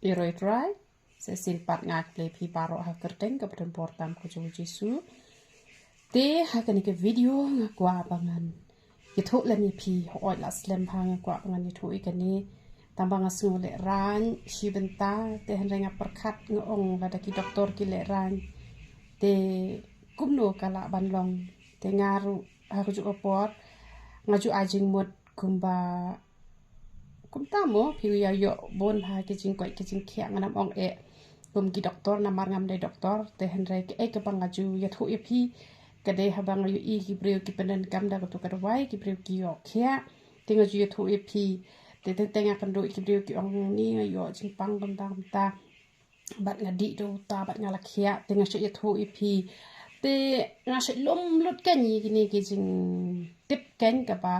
Iroi sesil pat ngak play pi paro ha kerteng ke pertempuran ko Jesu te ha kan ke video ngakwa bangan itu le ni pi oi la slem ha ngakwa bangan itu ikan ni tambang asu le ran si benta te henrenga perkat ngong pada ki doktor ki le ran te kumno kala banlong te ngaru ha ku opor ngaju ajing mut kumba tamo piwi yo bon ha ke jing khia nganam ong e kum ki doktor namar ngam de doktor te henre ke ke bangaju ya thu e pi ke de ha bang yu i ki breu ki penen kam da to ka wai ki breu ki yo khia te ngaju ya thu e pi te tenga kan do ki breu ki ong ni yo jing pang ta bat ngadi do ta bat ngala khia te ngaju ya thu e pi te ngase lom lut kan ni ki jing tip ken ka ba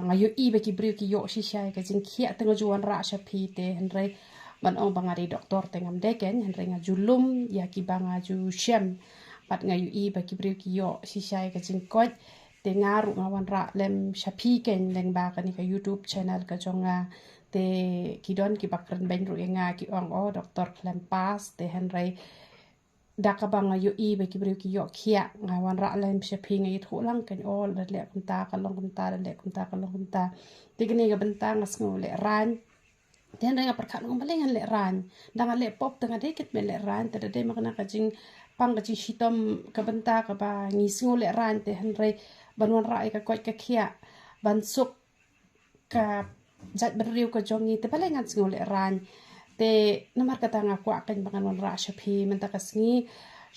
ngayu i be ki breu ki yo shi shai ka jing khia te ngaju wan ra sha pi te henre ban ong bangari doktor tengam deken henre ngaju lum ya ki bangaju shem pat ngayu i ba ki breu ki yo shi shai ka jing kot te ngaru ngawan ra lem shapi ken leng ba ka ni ka YouTube channel ka jonga te ki don ki bakren ben ru nga ki ong o doktor klem pas te henre daka banga yu i be ki breu ki yo khia ngawan ra lem shapi ngai thu lang ken ol le kunta ka long kunta le kunta ka long kunta te kini ga bentang ngasngu le ran ten renga perkat ngom palingan le ran dangan le pop tengah deket me le ran te de makna ka jing pang ka jing shitom ka benta ka ba ngisngu le ran te henre banwan ra ka kot ka khia ban sup ka jat beriu ka jongi te palingan sngu le ran te namar kata ngaku akan bangan wan ra shapi menta kasngi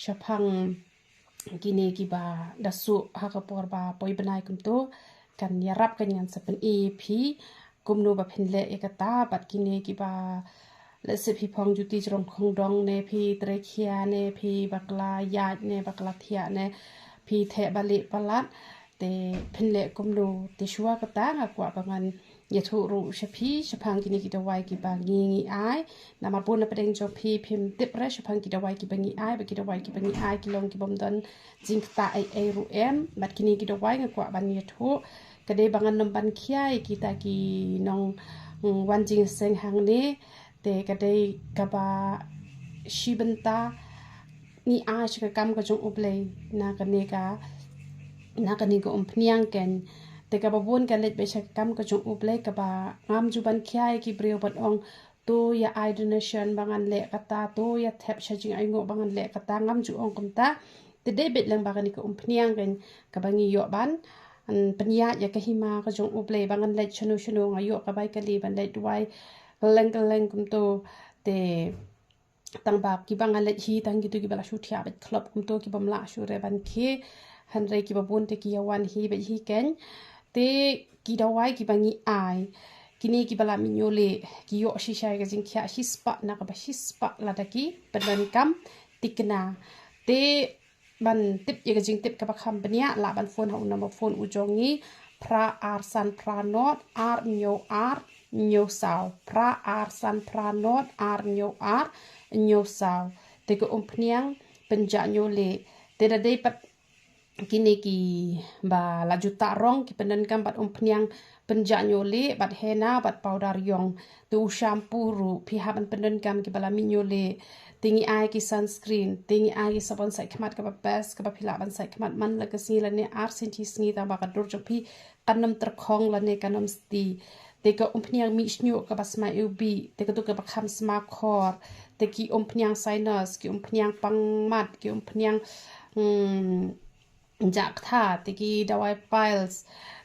shapang kini ki ba dasu ha ka por ba poi benai kum tu kan yarap kan ngan sepen ep kumno ba phinle ekata bat kini ki ba lese phi phong juti jrong khong dong ne phi tre khia ne phi bakla ya ne bakla thia ne phi the bali palat te phinle kumno te shwa kata ngakwa bangan ya thu ru shapi shapang kini ki dawai ki ba ngi ai na ma pun na pedeng jo phi phim tip re shapang ki dawai ki bangi ai ba ki dawai ki bangi ai ki long ki bom don jing ta ai ru em bat kini ki dawai ngakwa ban ya thu kade bangan nomban khiai kita ki nong wan jing seng hang ne te kade kaba shibenta ni a shika kam ka jong uple na kane ka umpniang ken te kaba bon ka let be shika kam ka jong uple kaba ngam juban khiai ki breu ban ong to ya I donation bangan le kata to ya thep shajing ai ngo bangan le kata ngam ju ong kumta te de bet lang bangan ka umpniang ken kaba ngi yo ban penya ya kahima ka jong uple bangan let chanu ngayo ka bai kali ban let duai leng kum to te tang ba ki bangan let hi tang gitu ki bala shu thia bet club kum to ki bam la shu re ban ki han re ki babun te ki yawan hi bet hi ken te ki dawai ki bangi ai kini ki bala minyole ki yo shi shai ka jing khia shi spa na ka ba shi spa la da ki ban kam tikna te ban tip ya jing tip ka ba kham bania la ban phone ha number phone u jongi pra ar san pra not ar nyo sao pra ar san pra not ar nyo sao te ko umpniang penja nyo le te da dei pat kini ki ba la juta rong ki penen kam bat umpniang penja nyo le bat hena bat powder yong tu shampoo ru pi haban penen kam ki bala mi nyo le tingi ai ki sunscreen tingi ai ki sabon sai khmat ka ba best ka ba phila ban sai khmat man la ka si la ne ar sinti sngi ta ba ka dur jo phi kanam tr khong la ne kanam sti te ka umpniang mi snyu ka ba sma ub te ka tu ka ba kham sma khor te ki umpniang sinus ki umpniang pangmat ki umpniang jak tha te ki dawai piles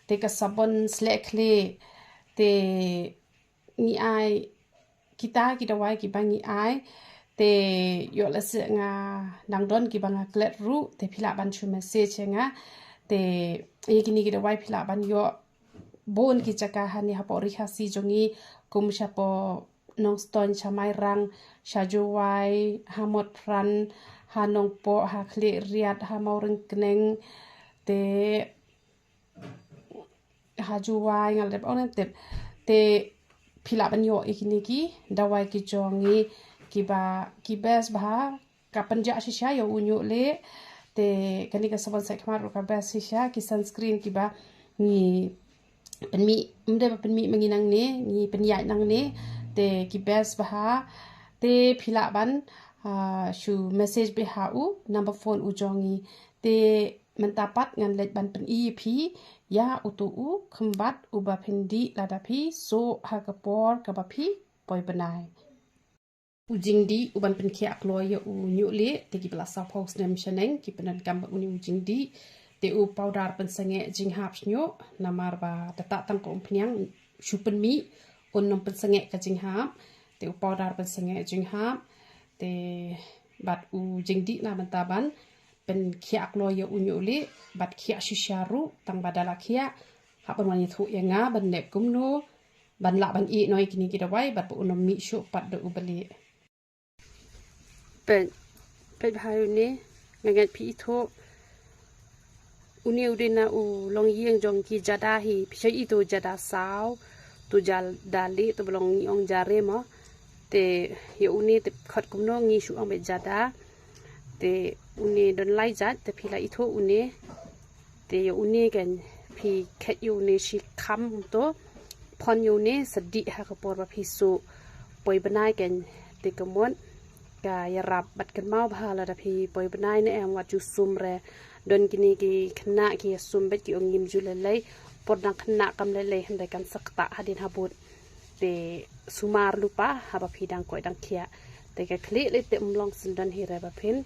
te ka sabon slekle te ni ai kita ki dawai ki bangi ai te yo la se nga nang don ki banga klet ru te phila ban chu message nga te yekini ki dawai phila ban yo bon ki chaka hani ha pori ha si jongi kum sha po nong ston chamai rang shajuwai hamot ran ha nong po ha khle riat ha mauring kneng te ha juwai ngal dep on tep te phila ban yo ikini ki dawai ki jongi ki bes bah ka panja shisha yo unyo le te kani ka sabon sai khamar ka bes shisha ki sunscreen ki ba ni penmi mde penmi manginang ne ni penya nang ne te ki best baha te phila ban shu message beha u number phone u jongi te mentapat ngan let ban pen i phi ya utu u khumbat u ba phindi lada phi so ha kapor ka ba phi poi banai ujing di uban pen khia kloy ya u nyule te ki bla sa post nem shaneng ki penan kam ba uni ujing di te u powder pen sange jing hap nyo namar ba tata tang ko phnyang shu pen mi on nom pen sange ka jing hap te u powder pen sange jing hap te bat u jing di na mentaban pen khia kloy ya u nyule bat khia shisharu tang badala khia ha ban wani thu ya nga ban ne kumno ban la ban i noi kini kita wai bat bu nom mi shu pat de u bali pen bhai ne ngaget phi tho uni udina u long yeng jong ki jada hi phai i to jada sao tu jal dali to long ong jare ma te ye uni te khat kum no ngi shu ong be jada te uni don lai jat te phi la i tho uni te ye uni kan phi khat yu ne shi kham to phon yu ne sadi ha ka por ba phi su poi banai kan te kamon ka ya rap bat kan mau bha la da phi poi banai ne em wa chu sum re don kini ki khna ki sum bet ki ongim ju le lei por dang khna kam le lei hande kan sakta hadin habut te sumar lupa ha ba phi dang koi dang khia te ka khli le te umlong sin don hi re ba phin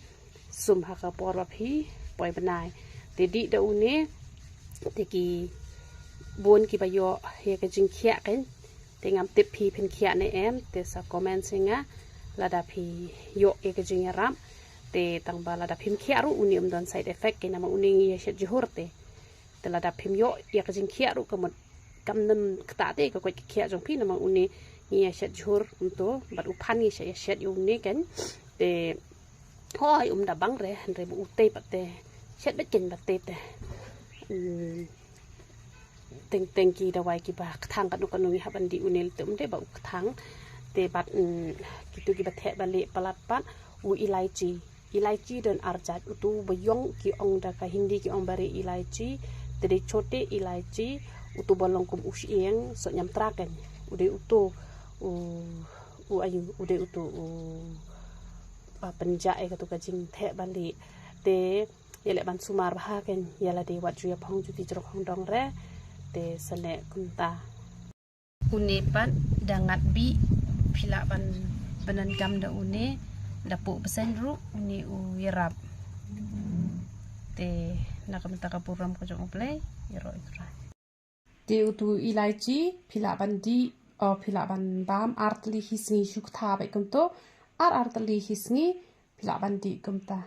sum ha ka por ba phi poi banai te di da une te ki bon ki ba yo he ka jing khia kan te ngam te phi phin khia ne em te sa comment singa lada phi yo e ka jing ram te tang ba lada phim khia ru uni don side effect ke nama uni ye shet johor te lada phim yo ye ka jing khia ru ka mod kam nam kta te ka ko khia jong phi nama uni ye shet johor to bat u phan ni shet yu ni kan te hoi da bang re han re bu te pat te shet bet ken bat te teng ki da wai ki ba thang kan no ha ban di unel tum te ba thang te bat ki tu ki ba the ba le palat pat u ilaichi don arjat utu bayong ki ong da ka hindi ki ong bari ilaichi te de chote ilaichi utu bolong kum usieng so nyam traken ude utu u ayu ude utu pa penja e ka tu ka jing the ban li te yele ban sumar ba ken yala de wat ju ya phong ju ti jrok hong dong re te sane kunta une pat dangat bi phila ban banan gam da une da pu pesen ru uni u yarap te nakamta ka puram ko jong play yero itra te utu ilaichi phila ban di o phila ban bam artli hisni shuk tha ba kumto artli hisni phila ban di kumta